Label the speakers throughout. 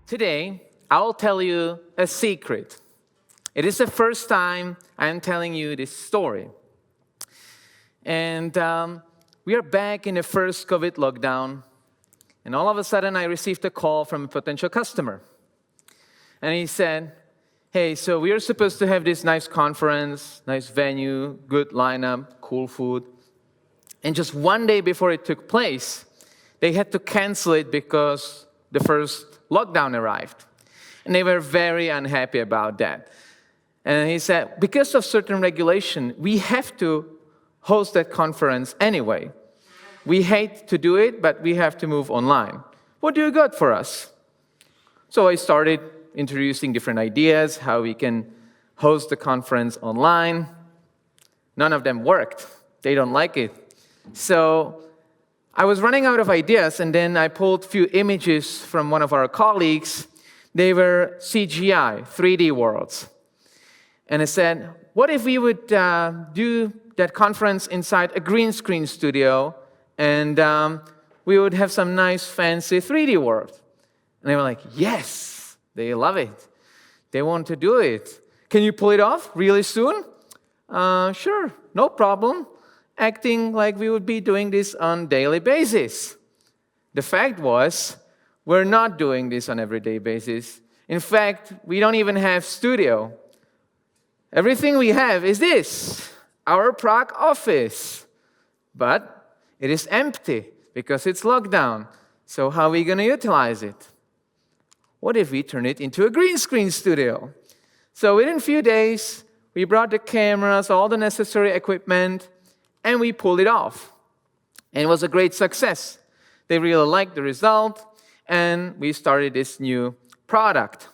Speaker 1: Today, I'll tell you a secret. It is the first time I'm telling you this story. And we are back in the first COVID lockdown, and all of a sudden I received a call from a potential customer. And he said, hey, so we are supposed to have this nice conference, nice venue, good lineup, cool food. And just one day before it took place, they had to cancel it because the first lockdown arrived. And they were very unhappy about that. And he said, because of certain regulation, we have to host that conference anyway. We hate to do it, but we have to move online. What do you got for us? So I started introducing different ideas, how we can host the conference online. None of them worked. They don't like it. So I was running out of ideas, and then I pulled a few images from one of our colleagues. They were CGI, 3D worlds. And I said, what if we would do that conference inside a green screen studio, and we would have some nice, fancy 3D world? And they were like, yes, they love it. They want to do it. Can you pull it off really soon? Sure, no problem. Acting like we would be doing this on a daily basis. The fact was, we're not doing this on an everyday basis. In fact, we don't even have studio. Everything we have is this, our Prague office. But it is empty because it's locked down. So how are we going to utilize it? What if we turn it into a green screen studio? So within a few days, we brought the cameras, all the necessary equipment, and we pulled it off. And it was a great success. They really liked the result, and we started this new product.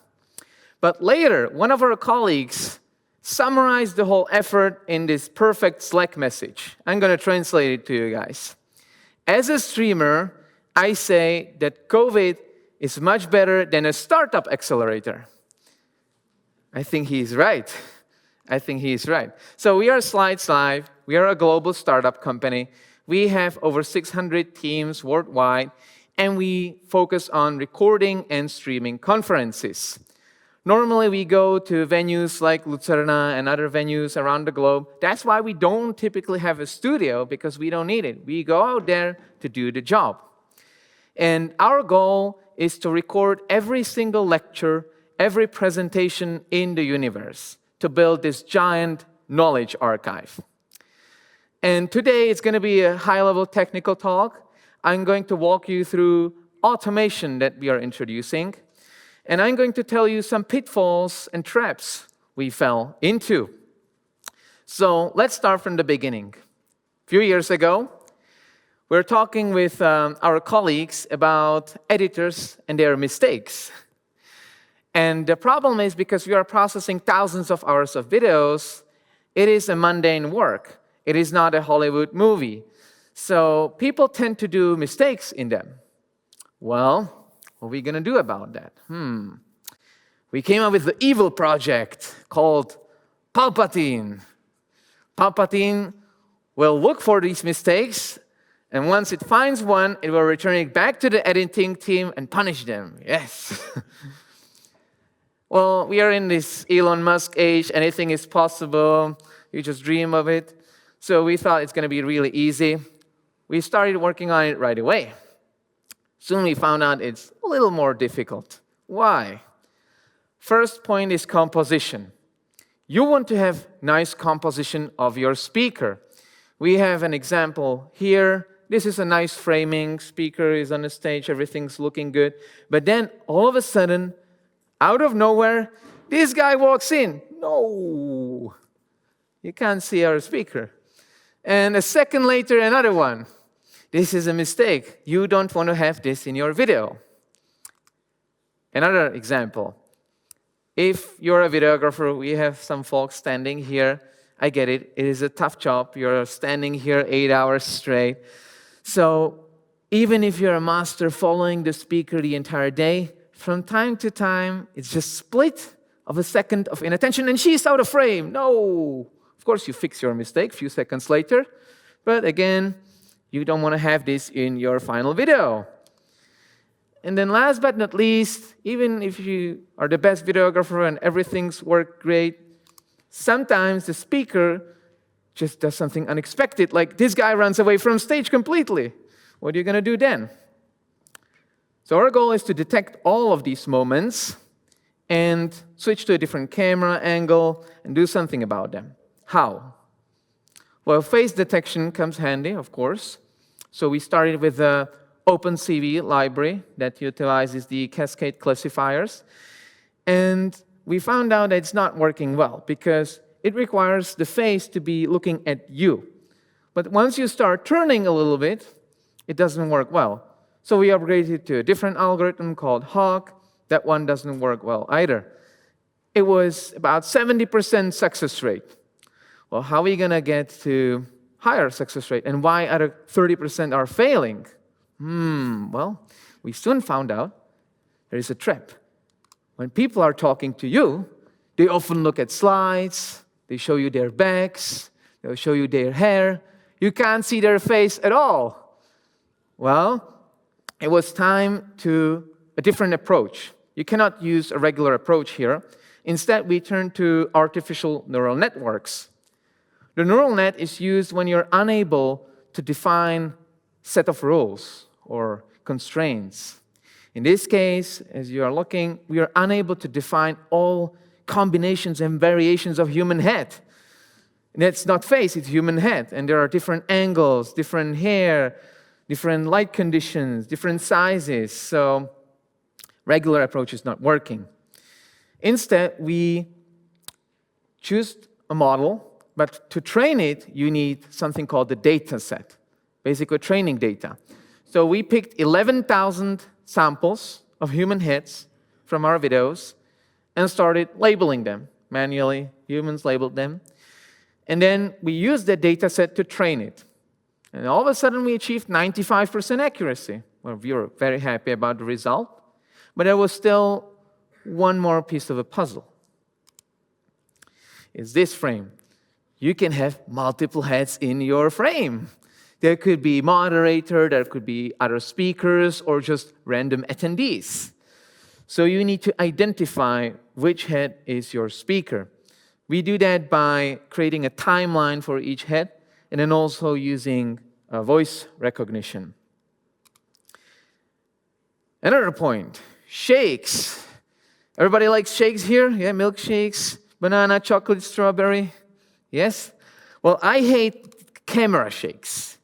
Speaker 1: But later, one of our colleagues summarized the whole effort in this perfect Slack message. I'm going to translate it to you guys. As a streamer, I say that COVID is much better than a startup accelerator. I think he's right. So we are SlidesLive. We are a global startup company. We have over 600 teams worldwide, and we focus on recording and streaming conferences. Normally, we go to venues like Lucerna and other venues around the globe. That's why we don't typically have a studio, because we don't need it. We go out there to do the job. And our goal is to record every single lecture, every presentation in the universe, to build this giant knowledge archive. And today it's going to be a high-level technical talk. I'm going to walk you through automation that we are introducing. And I'm going to tell you some pitfalls and traps we fell into. So let's start from the beginning. A few years ago, we were talking with our colleagues about editors and their mistakes. And the problem is, because we are processing thousands of hours of videos, it is a mundane work. It is not a Hollywood movie. So people tend to do mistakes in them. Well, what are we going to do about that? We came up with the evil project called Palpatine. Palpatine will look for these mistakes, and once it finds one, it will return it back to the editing team and punish them. Yes. Well, we are in this Elon Musk age. Anything is possible. You just dream of it. So we thought it's going to be really easy. We started working on it right away. Soon we found out it's a little more difficult. Why? First point is composition. You want to have nice composition of your speaker. We have an example here. This is a nice framing. Speaker is on the stage. Everything's looking good. But then all of a sudden, out of nowhere, this guy walks in. No, you can't see our speaker. And a second later, another one. This is a mistake. You don't want to have this in your video. Another example. If you're a videographer, we have some folks standing here. I get it. It is a tough job. You're standing here 8 hours straight. So even if you're a master following the speaker the entire day, from time to time, it's just split of a second of inattention, and she's out of frame. No. Of course, you fix your mistake a few seconds later. But again, you don't want to have this in your final video. And then last but not least, even if you are the best videographer and everything's worked great, sometimes the speaker just does something unexpected, like this guy runs away from stage completely. What are you going to do then? So our goal is to detect all of these moments and switch to a different camera angle and do something about them. How? Well, face detection comes handy, of course. So we started with the OpenCV library that utilizes the cascade classifiers. And we found out that it's not working well because it requires the face to be looking at you. But once you start turning a little bit, it doesn't work well. So we upgraded to a different algorithm called Hawk. That one doesn't work well either. It was about 70% success rate. Well, how are we going to get to higher success rate? And why other 30% are failing? Well, we soon found out there is a trap. When people are talking to you, they often look at slides, they show you their backs, they'll show you their hair. You can't see their face at all. Well, it was time to a different approach. You cannot use a regular approach here. Instead, we turned to artificial neural networks. The neural net is used when you're unable to define a set of rules or constraints. In this case, as you are looking, we are unable to define all combinations and variations of human head. That's not face, it's human head. And there are different angles, different hair, different light conditions, different sizes. So regular approach is not working. Instead, we choose a model, but to train it, you need something called the data set, basically training data. So we picked 11,000 samples of human heads from our videos and started labeling them manually. Humans labeled them. And then we used that data set to train it. And all of a sudden, we achieved 95% accuracy. Well, we were very happy about the result. But there was still one more piece of a puzzle. It's this frame. You can have multiple heads in your frame. There could be moderator, there could be other speakers, or just random attendees. So you need to identify which head is your speaker. We do that by creating a timeline for each head, and then also using voice recognition. Another point, shakes. Everybody likes shakes here? Yeah, milkshakes, banana, chocolate, strawberry. Yes? Well, I hate camera shakes.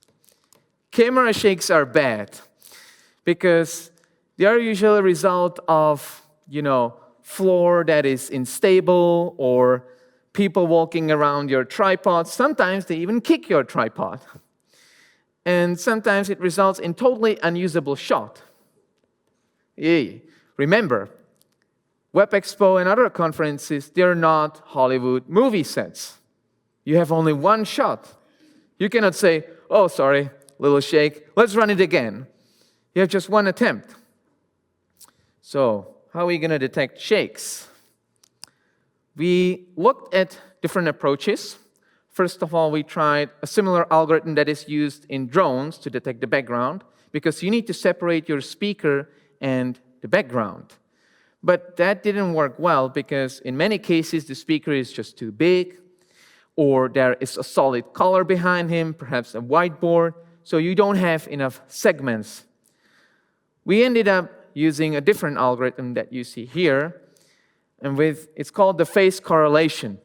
Speaker 1: Camera shakes are bad because they are usually a result of, floor that is unstable or people walking around your tripod. Sometimes they even kick your tripod. And sometimes it results in totally unusable shot. Remember, WebExpo and other conferences, they're not Hollywood movie sets. You have only one shot. You cannot say, oh, sorry, little shake, let's run it again. You have just one attempt. So, how are we going to detect shakes? We looked at different approaches. First of all, we tried a similar algorithm that is used in drones to detect the background, because you need to separate your speaker and the background. But that didn't work well because in many cases the speaker is just too big, or there is a solid color behind him, perhaps a whiteboard, so you don't have enough segments. We ended up using a different algorithm that you see here, and it's called the face correlation.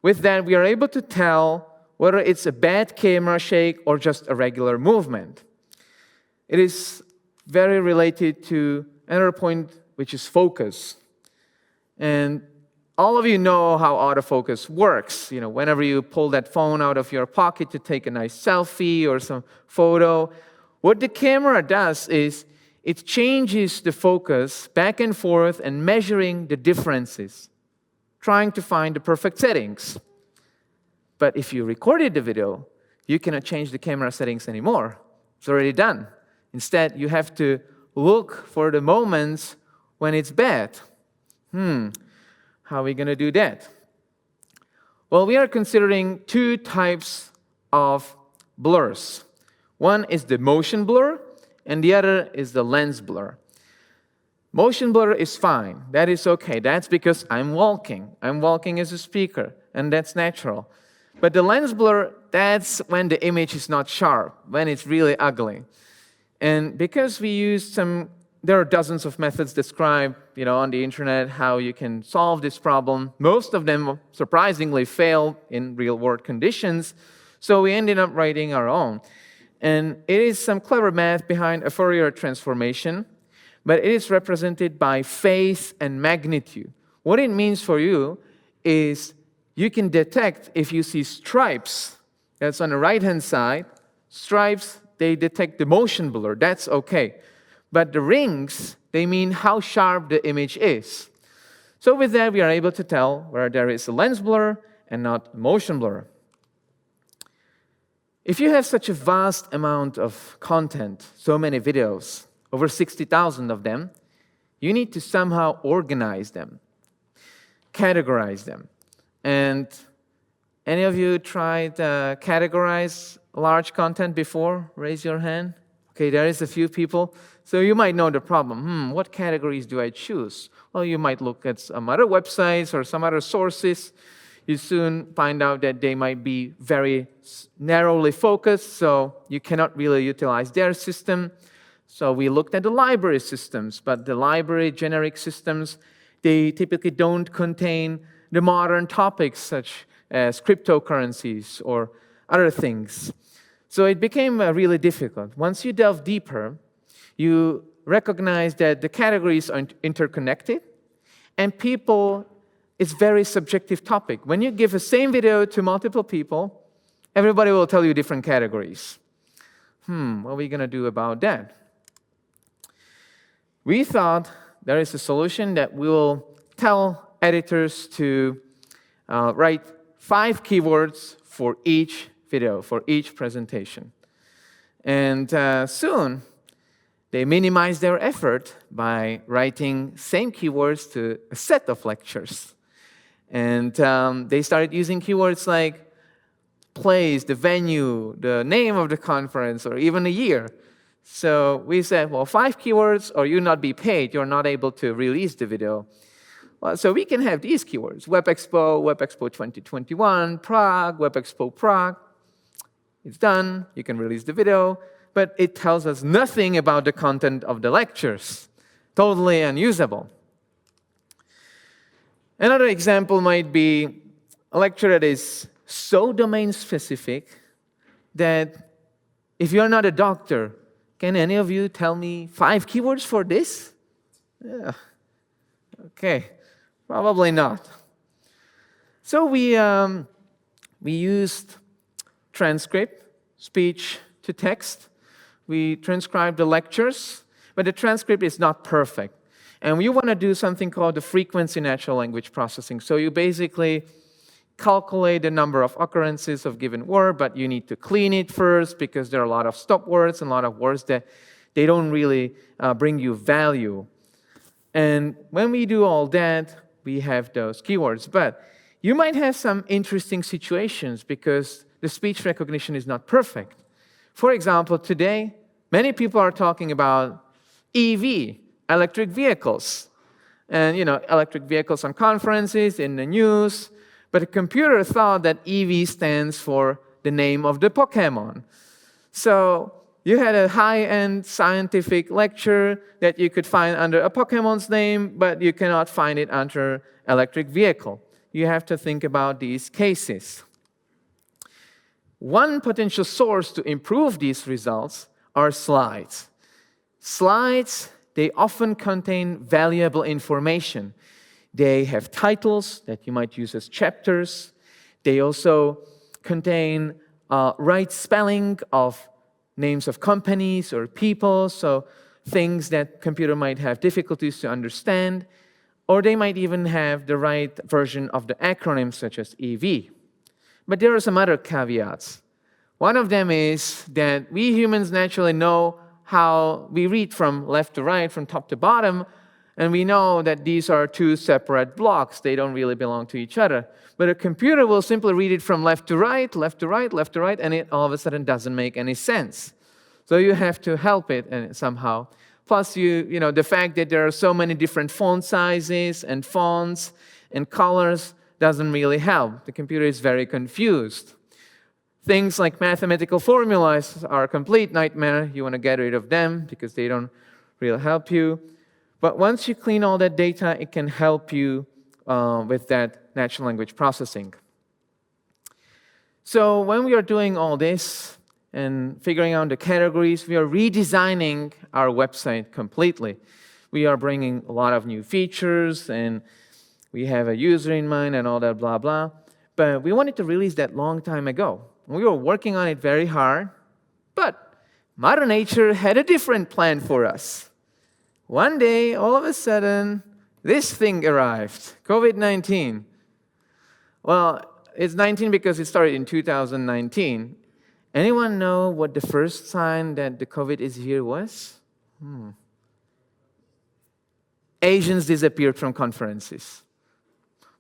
Speaker 1: With that, we are able to tell whether it's a bad camera shake or just a regular movement. It is very related to another point, which is focus. And all of you know how autofocus works. Whenever you pull that phone out of your pocket to take a nice selfie or some photo, what the camera does is it changes the focus back and forth and measuring the differences, trying to find the perfect settings. But if you recorded the video, you cannot change the camera settings anymore. It's already done. Instead, you have to look for the moments when it's bad. How are we going to do that? Well, we are considering two types of blurs. One is the motion blur, and the other is the lens blur. Motion blur is fine. That is okay. That's because I'm walking. I'm walking as a speaker, and that's natural. But the lens blur, that's when the image is not sharp, when it's really ugly. And because we use there are dozens of methods described, on the internet how you can solve this problem. Most of them surprisingly fail in real-world conditions, so we ended up writing our own. And it is some clever math behind a Fourier transformation, but it is represented by phase and magnitude. What it means for you is you can detect if you see stripes, that's on the right-hand side, stripes, they detect the motion blur, that's okay. But the rings, they mean how sharp the image is. So with that, we are able to tell where there is a lens blur and not motion blur. If you have such a vast amount of content, so many videos, over 60,000 of them, you need to somehow organize them, categorize them. And any of you tried categorize large content before? Raise your hand. Okay, there is a few people. So you might know the problem. What categories do I choose? Well, you might look at some other websites or some other sources. You soon find out that they might be very narrowly focused, so you cannot really utilize their system. So we looked at the library systems, but the library generic systems, they typically don't contain the modern topics such as cryptocurrencies or other things. So it became really difficult. Once you delve deeper, you recognize that the categories are interconnected, and it's very subjective topic. When you give the same video to multiple people, everybody will tell you different categories. What are we going to do about that? We thought there is a solution that will tell editors to write 5 keywords for each video, for each presentation. And soon, they minimized their effort by writing same keywords to a set of lectures. And they started using keywords like place, the venue, the name of the conference, or even a year. So we said, well, 5 keywords, or you not be paid, you're not able to release the video. Well, so we can have these keywords, WebExpo, WebExpo 2021, Prague, WebExpo Prague. It's done, you can release the video, but it tells us nothing about the content of the lectures. Totally unusable. Another example might be a lecture that is so domain-specific that if you're not a doctor, can any of you tell me 5 keywords for this? Yeah. Okay, probably not. So we used transcript, speech to text. We transcribed the lectures, but the transcript is not perfect. And we want to do something called the frequency natural language processing. So you basically calculate the number of occurrences of given word, but you need to clean it first because there are a lot of stop words and a lot of words that they don't really bring you value. And when we do all that, we have those keywords. But you might have some interesting situations because the speech recognition is not perfect. For example, today, many people are talking about EV, electric vehicles. And, electric vehicles on conferences, in the news. But the computer thought that EV stands for the name of the Pokemon. So you had a high-end scientific lecture that you could find under a Pokemon's name, but you cannot find it under electric vehicle. You have to think about these cases. One potential source to improve these results are slides. Slides, they often contain valuable information. They have titles that you might use as chapters. They also contain right spelling of names of companies or people, so things that computer might have difficulties to understand, or they might even have the right version of the acronym such as EV. But there are some other caveats. One of them is that we humans naturally know how we read from left to right, from top to bottom, and we know that these are 2 separate blocks. They don't really belong to each other. But a computer will simply read it from left to right, left to right, left to right, and it all of a sudden doesn't make any sense. So you have to help it and somehow Plus, the fact that there are so many different font sizes and fonts and colors doesn't really help. The computer is very confused. Things like mathematical formulas are a complete nightmare. You want to get rid of them because they don't really help you. But once you clean all that data, it can help you with that natural language processing. So when we are doing all this and figuring out the categories, we are redesigning our website completely. We are bringing a lot of new features, and we have a user in mind and all that blah, blah. But we wanted to release that long time ago. We were working on it very hard, but Mother Nature had a different plan for us. One day, all of a sudden, this thing arrived, COVID-19. Well, it's 19 because it started in 2019. Anyone know what the first sign that the COVID is here was? Asians disappeared from conferences.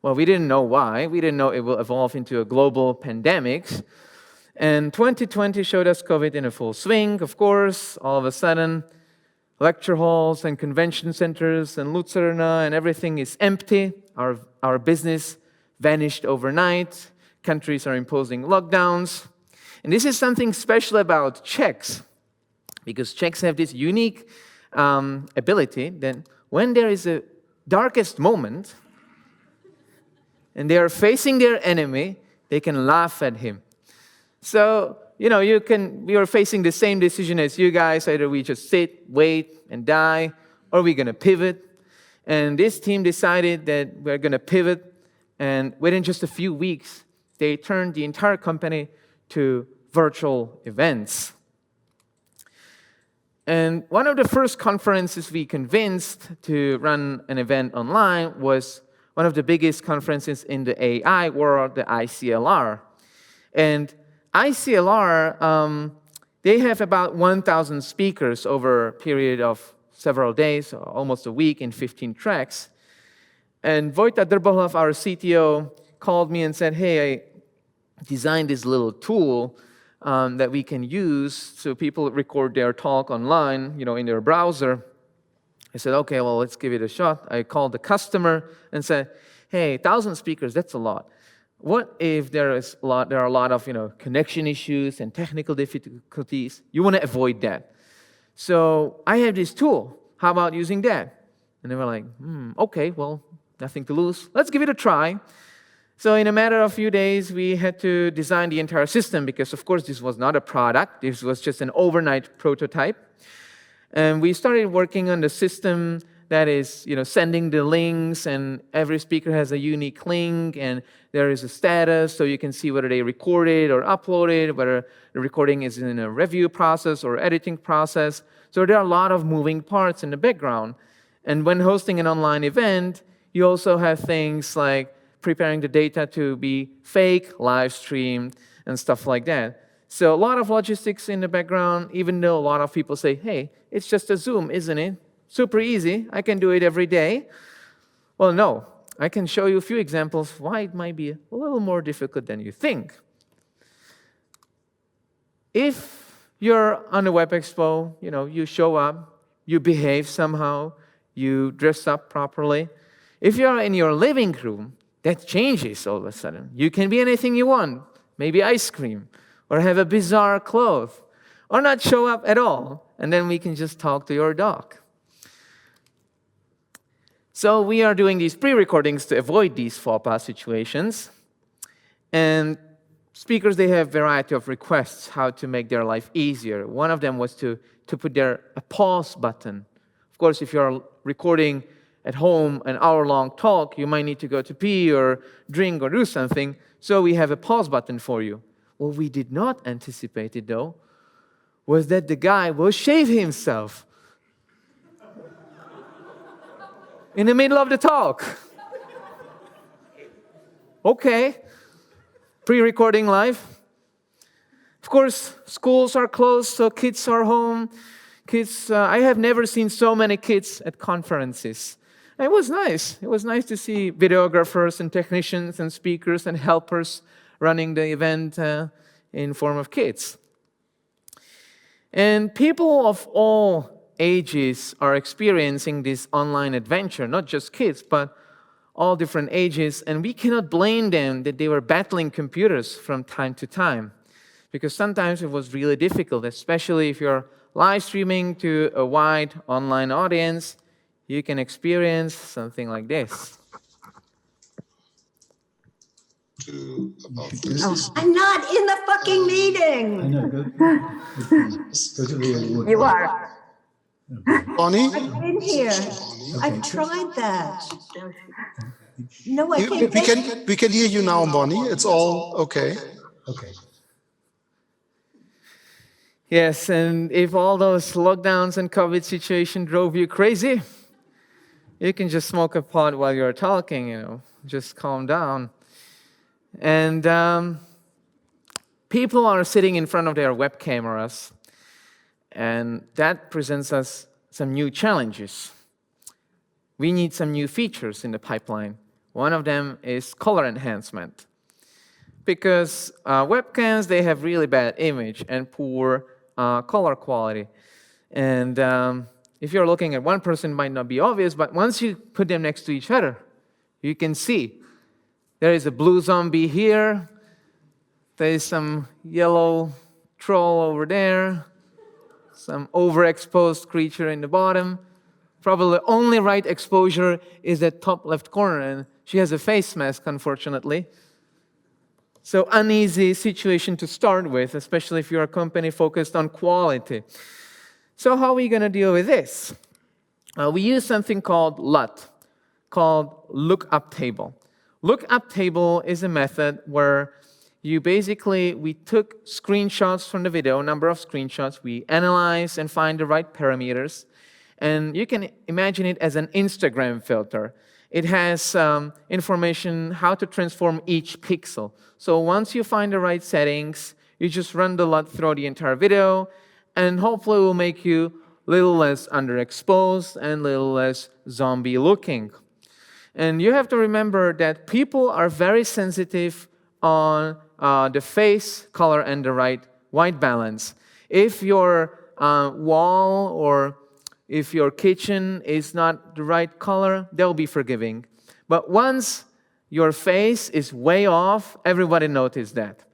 Speaker 1: Well, we didn't know why. We didn't know it will evolve into a global pandemic. And 2020 showed us COVID in a full swing, of course. All of a sudden, lecture halls and convention centers and Lucerna and everything is empty. Our business vanished overnight. Countries are imposing lockdowns. And this is something special about Czechs, because Czechs have this unique ability that when there is a darkest moment and they are facing their enemy, they can laugh at him. So, we are facing the same decision as you guys. Either we just sit, wait, and die, or we're going to pivot. And this team decided that we're going to pivot, and within just a few weeks, they turned the entire company to virtual events. And one of the first conferences we convinced to run an event online was one of the biggest conferences in the AI world, the ICLR. And ICLR, they have about 1,000 speakers over a period of several days, almost a week, in 15 tracks. And Vojta Ciml, our CTO, called me and said, hey, I designed this little tool that we can use so people record their talk online, in their browser. I said, okay, well, let's give it a shot. I called the customer and said, hey, 1,000 speakers, that's a lot. What if there are a lot of connection issues and technical difficulties? You want to avoid that. So I have this tool. How about using that? And they were like, okay, well, nothing to lose. Let's give it a try. So in a matter of a few days, we had to design the entire system because, of course, this was not a product. This was just an overnight prototype. And we started working on the system that is, sending the links, and every speaker has a unique link, and there is a status, so you can see whether they recorded or uploaded, whether the recording is in a review process or editing process. So there are a lot of moving parts in the background. And when hosting an online event, you also have things like preparing the data to be fake, live streamed, and stuff like that. So a lot of logistics in the background, even though a lot of people say, hey, it's just a Zoom, isn't it? Super easy, I can do it every day. Well, no, I can show you a few examples why it might be a little more difficult than you think. If you're on a WebExpo, you show up, you behave somehow, you dress up properly. If you're in your living room, that changes all of a sudden. You can be anything you want, maybe ice cream, or have a bizarre clothes, or not show up at all, and then we can just talk to your dog. So we are doing these pre-recordings to avoid these faux pas situations. And speakers, they have a variety of requests how to make their life easier. One of them was to put there a pause button. Of course, if you're recording at home an hour-long talk, you might need to go to pee or drink or do something. So we have a pause button for you. What we did not anticipate it, though, was that the guy will shave himself in the middle of the talk. Okay, pre-recording live. Of course, schools are closed, so kids are home. I have never seen so many kids at conferences. It was nice. It was nice to see videographers and technicians and speakers and helpers running the event in form of kids. And people of all ages are experiencing this online adventure, not just kids, but all different ages, and we cannot blame them that they were battling computers from time to time, because sometimes it was really difficult, especially if you're live streaming to a wide online audience. You can experience something like this.
Speaker 2: I'm not in the fucking meeting.
Speaker 3: I know. Go to the
Speaker 2: You are.
Speaker 4: Bonnie?
Speaker 2: I've been here. I've tried that. No, I can't.
Speaker 4: We can hear you now, Bonnie. It's all okay.
Speaker 3: Okay.
Speaker 1: Yes, and if all those lockdowns and COVID situation drove you crazy, you can just smoke a pot while you're talking, just calm down. And people are sitting in front of their web cameras, and that presents us some new challenges. We need some new features in the pipeline. One of them is color enhancement. Because webcams, they have really bad image and poor color quality. And if you're looking at one person, it might not be obvious, but once you put them next to each other, you can see there is a blue zombie here, there is some yellow troll over there, some overexposed creature in the bottom. Probably the only right exposure is that top left corner, and she has a face mask, unfortunately. So uneasy situation to start with, especially if you're a company focused on quality. So how are we going to deal with this? We use something called LUT, called lookup table. Lookup table is a method where we took screenshots from the video, number of screenshots, we analyze and find the right parameters, and you can imagine it as an Instagram filter. It has information how to transform each pixel. So once you find the right settings, you just run the LUT through the entire video, and hopefully it will make you a little less underexposed and a little less zombie looking. And you have to remember that people are very sensitive on the face color and the right white balance. If your wall or if your kitchen is not the right color, they'll be forgiving. But once your face is way off, everybody notices that.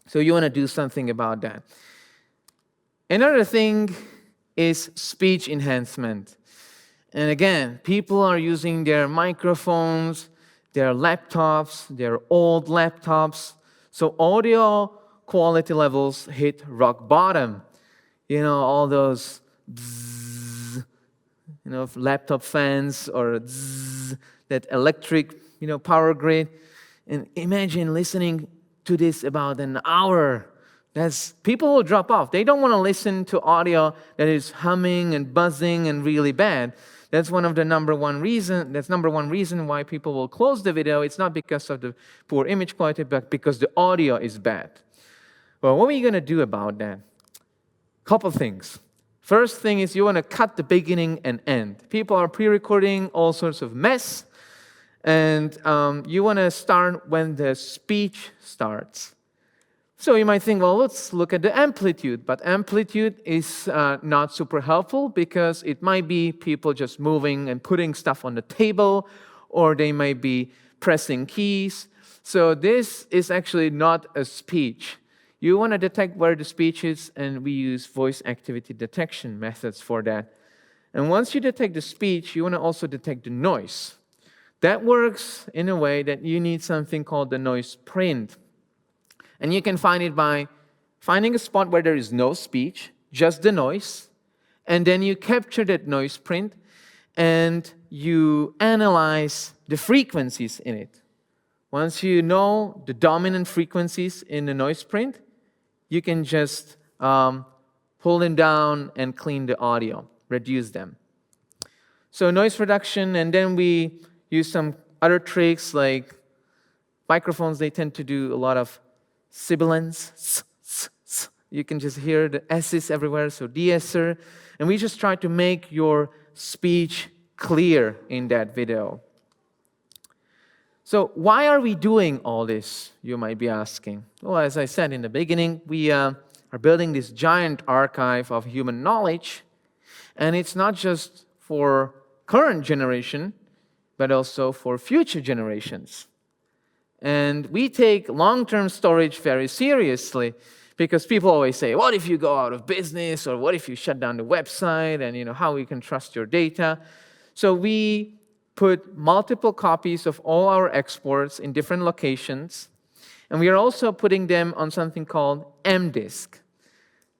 Speaker 1: So you want to do something about that. Another thing is speech enhancement. And again, people are using their microphones, their laptops, their old laptops. So audio quality levels hit rock bottom. All those bzzz, laptop fans or zzz, that electric, power grid. And imagine listening to this about an hour. People will drop off. They don't want to listen to audio that is humming and buzzing and really bad. That's number one reason why people will close the video. It's not because of the poor image quality, but because the audio is bad. Well, what are you going to do about that? Couple things. First thing is you want to cut the beginning and end. People are pre-recording all sorts of mess, and you want to start when the speech starts. So you might think, well, let's look at the amplitude. But amplitude is not super helpful because it might be people just moving and putting stuff on the table, or they might be pressing keys. So this is actually not a speech. You want to detect where the speech is, and we use voice activity detection methods for that. And once you detect the speech, you want to also detect the noise. That works in a way that you need something called the noise print. And you can find it by finding a spot where there is no speech, just the noise, and then you capture that noise print, and you analyze the frequencies in it. Once you know the dominant frequencies in the noise print, you can just pull them down and clean the audio, reduce them. So noise reduction, and then we use some other tricks like microphones. They tend to do a lot of sibilance. You can just hear the S's everywhere, so de-esser. And we just try to make your speech clear in that video. So why are we doing all this, you might be asking? Well, as I said in the beginning, we are building this giant archive of human knowledge. And it's not just for current generation, but also for future generations. And we take long-term storage very seriously because people always say, what if you go out of business, or what if you shut down the website, and how we can trust your data? So we put multiple copies of all our exports in different locations, and we are also putting them on something called M-Disk.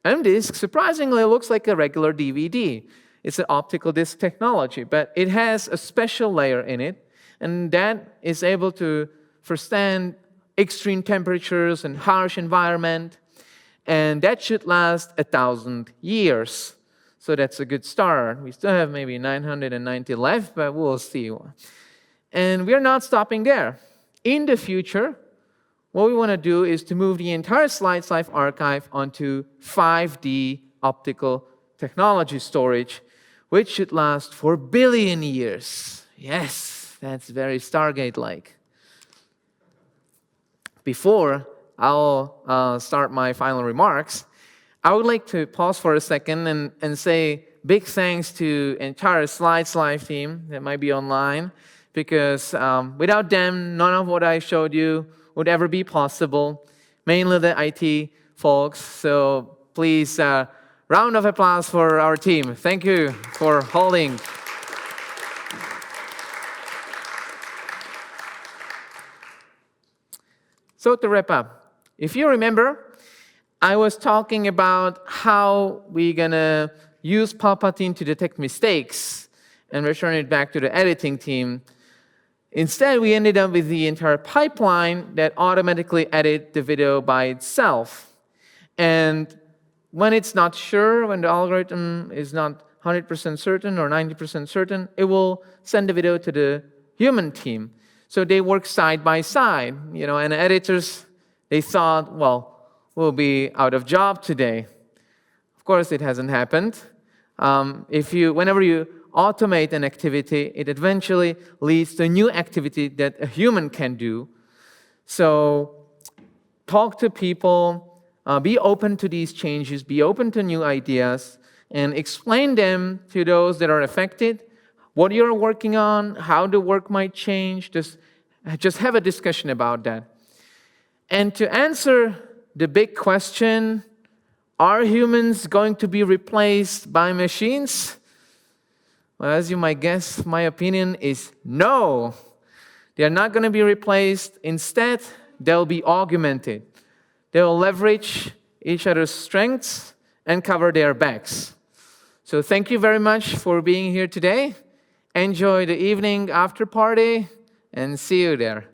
Speaker 1: M-Disk, surprisingly, looks like a regular DVD. It's an optical disc technology, but it has a special layer in it, and that is able to withstand extreme temperatures and harsh environment, and that should last 1,000 years. So that's a good start. We still have maybe 990 left, but we'll see. And we're not stopping there. In the future, what we want to do is to move the entire SlidesLive archive onto 5D optical technology storage, which should last for 1 billion years. Yes, that's very Stargate-like. Before I'll start my final remarks, I would like to pause for a second and say big thanks to entire SlidesLive team that might be online, because without them, none of what I showed you would ever be possible, mainly the IT folks. So please, round of applause for our team. Thank you for holding. So to wrap up, if you remember, I was talking about how we're going to use Palpatine to detect mistakes and return it back to the editing team. Instead, we ended up with the entire pipeline that automatically edits the video by itself. And when it's not sure, when the algorithm is not 100% certain or 90% certain, it will send the video to the human team. So they work side by side, and the editors, they thought, well, we'll be out of job today. Of course, it hasn't happened. Whenever you automate an activity, it eventually leads to a new activity that a human can do. So talk to people, be open to these changes, be open to new ideas, and explain them to those that are affected, what you're working on, how the work might change. Just have a discussion about that. And to answer the big question, are humans going to be replaced by machines? Well, as you might guess, my opinion is no. They are not going to be replaced. Instead, they'll be augmented. They'll leverage each other's strengths and cover their backs. So thank you very much for being here today. Enjoy the evening after party, and see you there.